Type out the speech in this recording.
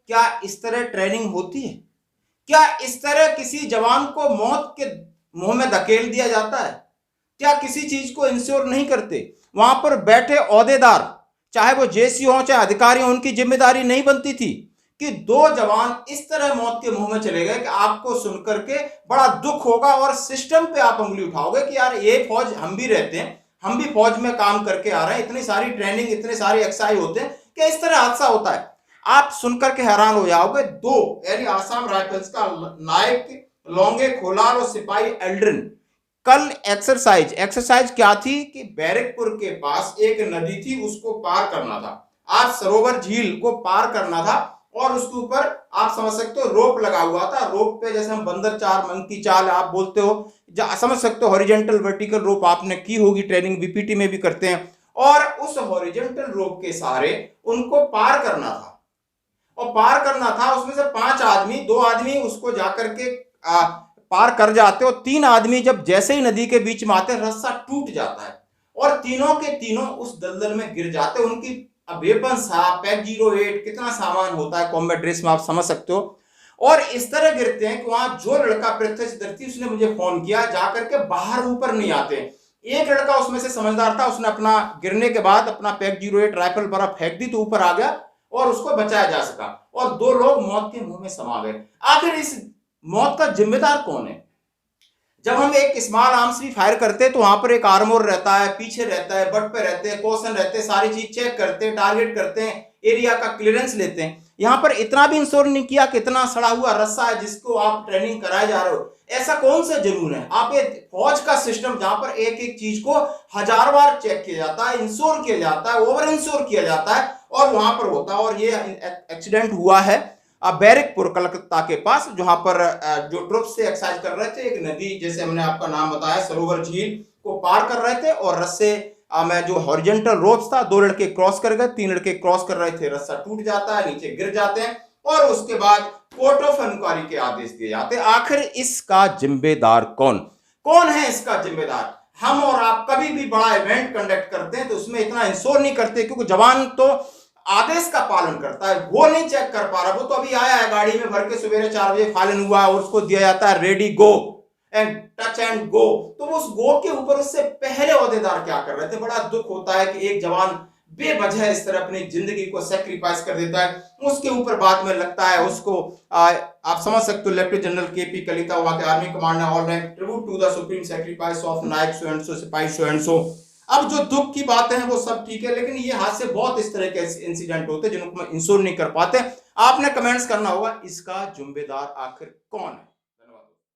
क्या इस तरह ट्रेनिंग होती है? क्या इस तरह किसी जवान को मौत के मुंह में धकेल दिया जाता है? क्या किसी चीज को इंश्योर नहीं करते? वहां पर बैठे ओहदेदार, चाहे वो जेसी हो चाहे अधिकारी हो, उनकी जिम्मेदारी नहीं बनती थी कि दो जवान इस तरह मौत के मुंह में चले गए कि आपको सुनकर के बड़ा दुख होगा और सिस्टम पे आप उंगली उठाओगे कि यार ये फौज हम भी रहते हैं, हम भी फौज में काम करके आ रहे हैं, इतनी सारी ट्रेनिंग इतने सारे एक्सरसाइज होते हैं कि इस तरह हादसा होता है। आप सुनकर के हैरान हो जाओगे। दो यानी आसाम राइफल्स का नायक लोंगे खोलार और सिपाही एल्ड्रिन कल एक्सरसाइज क्या थी कि बैरकपुर के पास एक नदी थी, उसको पार करना था। आज सरोवर झील को पार करना था और उसके ऊपर आप समझ सकते हो रोप लगा हुआ था। रोप पे जैसे हम बंदर चाल, मंकी चाल आप बोलते हो, समझ सकते हो, हॉरिजॉन्टल वर्टिकल रोप आपने की होगी, ट्रेनिंग बीपीटी में भी करते हैं। और उस हॉरिजॉन्टल रोप के सहारे उनको पार करना था और पार करना था। उसमें से 5 आदमी, 2 आदमी उसको जाकर के पार कर जाते और 3 आदमी जब जैसे ही नदी के बीच में आते, रस्सा टूट जाता है और तीनों के तीनों उस दलदल में गिर जाते। उनकी वेपन्स, पैक 08, कितना सामान होता है कॉम्बैट ड्रेस में, आप समझ सकते हो। और इस तरह गिरते हैं कि वहां जो लड़का प्रत्यक्षदर्शी, उसने मुझे फोन किया, जाकर के बाहर ऊपर नहीं आते। एक लड़का उसमें से समझदार था, उसने अपना गिरने के बाद अपना पैक 08 राइफल बड़ा फेंक दी तो ऊपर आ गया और उसको बचाया जा सका और 2 लोग मौत के मुंह में समा गए। आखिर इस मौत का जिम्मेदार कौन है? जब हम एक स्मॉल आर्म्स भी फायर करते हैं तो वहां पर एक आर्मोर रहता है, पीछे रहता है, बट पे रहते हैं, कॉशन रहते हैं, सारी चीज चेक करते हैं, टारगेट करते हैं, एरिया का क्लियरेंस लेते हैं। यहां पर इतना भी इंश्योर नहीं किया कि इतना सड़ा हुआ रस्सा है जिसको आप ट्रेनिंग कराए जा रहे हो, ऐसा कौन सा जुनून है? आप ये फौज का सिस्टम जहां पर एक एक चीज को 1000 बार चेक किया जाता है, इंश्योर किया जाता है, ओवर इंश्योर किया जाता है और वहां पर होता है। और ये एक्सीडेंट हुआ है बैरकपुर कलकत्ता के पास, जहां पर जो ट्रुप से एक्सरसाइज कर रहे थे, एक नदी जैसे हमने आपका नाम बताया सरोवर झील को पार कर रहे थे और रस्से में जो हॉरिजॉन्टल रोप्स था, 2 लड़के क्रॉस कर गए, 3 लड़के क्रॉस कर रहे थे, रस्सा टूट जाता है, नीचे गिर जाते हैं और उसके बाद कोर्ट ऑफ इंक्वायरी के आदेश दिए जाते हैं। आखिर इसका जिम्मेदार कौन है? इसका जिम्मेदार हम और आप कभी भी बड़ा इवेंट कंडक्ट करते हैं तो उसमें इतना इंश्योर नहीं करते, क्योंकि जवान तो आदेश का पालन करता है, वो नहीं चेक कर पा रहा। वो तो अभी आया है गाड़ी में भर के, सवेरे 4 बजे फालन हुआ और उसको दिया जाता है ready go and touch and go. तो उस गो के ऊपर उससे पहले ओहदेदार क्या कर रहे थे? बड़ा दुख होता है कि एक जवान बेवजह इस तरह अपनी जिंदगी को सेक्रीफाइस कर देता है। उसके ऊपर बाद में लगता है उसको आप समझ सकते हो, लेफ्टिनेंट जनरल केपी कलिता, वहां के army commander, all rank tribute to the supreme sacrifice of Naik so and so, सिपाही सो एंड सो। अब जो दुख की बातें हैं वो सब ठीक है, लेकिन ये हादसे बहुत इस तरह के इंसिडेंट होते हैं जिनको इंश्योर नहीं कर पाते। आपने कमेंट्स करना होगा इसका जिम्मेदार आखिर कौन है।